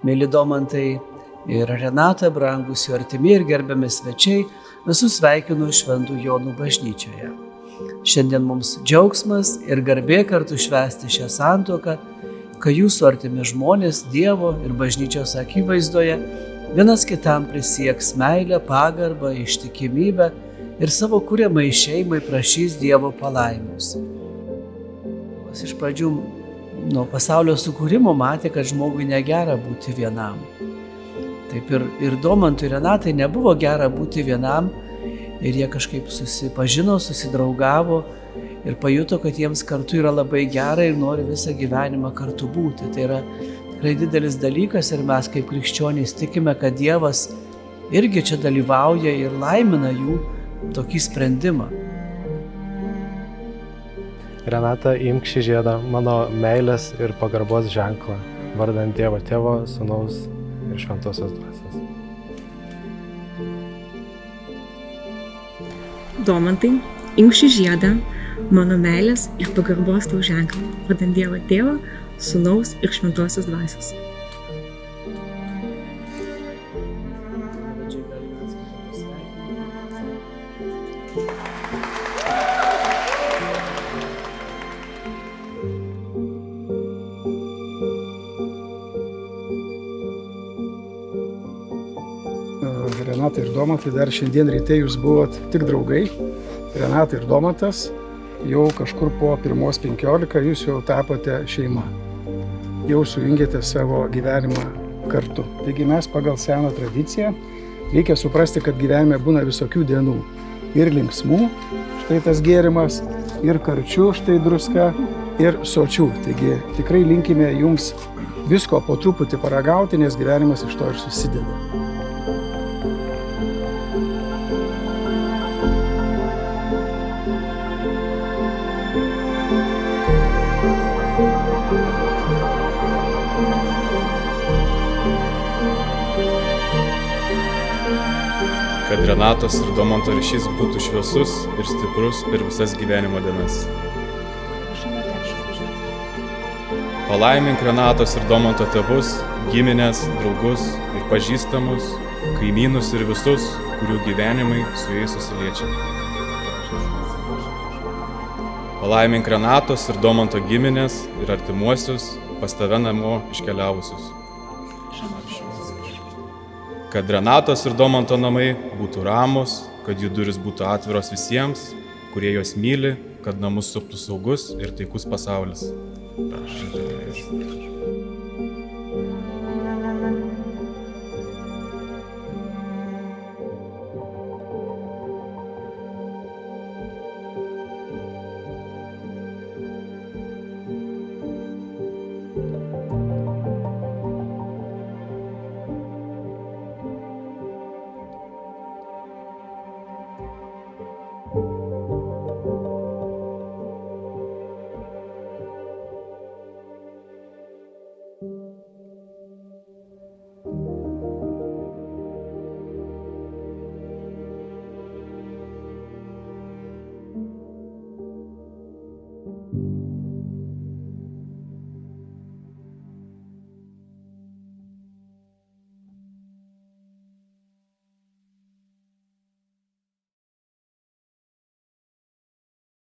Mėly Domantai ir Renata, brangūs jų artimi ir gerbiami svečiai, visus sveikinu Šventų Jonų bažnyčioje. Šiandien mums džiaugsmas ir garbė kartu švęsti šią santuoką, kai jūsų artimi žmonės Dievo ir bažnyčios akivaizdoje vienas kitam prisieks meilę, pagarbą, ištikimybę ir savo kuriamai šeimai prašys Dievo palaimos. Iš pradžių nuo pasaulio sukūrimo matė, kad žmogui negera būti vienam. Taip ir Domantui ir Renatai nebuvo gera būti vienam ir jie kažkaip susipažino, susidraugavo ir pajuto, kad jiems kartu yra labai gera ir nori visą gyvenimą kartu būti. Tai yra tikrai didelis dalykas ir mes kaip krikščionys tikime, kad Dievas irgi čia dalyvauja ir laimina jų tokį sprendimą. Renata, imk šį žiedą, mano meilės ir pagarbos ženklą, vardant Dievo Tėvo, Sūnaus ir Šventosios Dvasios. Domantai, imk šį žiedą, mano meilės ir pagarbos tau ženklą, vardant Dievo Tėvo, Sūnaus ir Šventosios Dvasios. Renata ir Domantai, dar šiandien ryte jūs buvot tik draugai. Renata ir Domantas, jau kažkur po 1:15 jūs jau tapote šeima. Jau sujungėte savo gyvenimą kartu. Taigi mes pagal seną tradiciją reikia suprasti, kad gyvenime būna visokių dienų. Ir linksmų, štai tas gėrimas, ir karčių, štai druska, ir sočių. Taigi tikrai linkime jums visko po truputį paragauti, nes gyvenimas iš to ir susideda. Kad Renatos ir Domanto ryšys būtų šviesus ir stiprus per visas gyvenimo dienas. Palaimink Renatos ir Domanto tėvus, giminės, draugus ir pažįstamus, kaimynus ir visus, kurių gyvenimai su jais susiliečia. Palaimink Renatos ir Domanto giminės ir artimuosius, pas tave namo iškeliavusius. Kad Renatos ir Domanto namai būtų ramūs, kad jų durys būtų atviros visiems, kurie juos myli, kad namus suptų saugus ir taikus pasaulis. Prašau.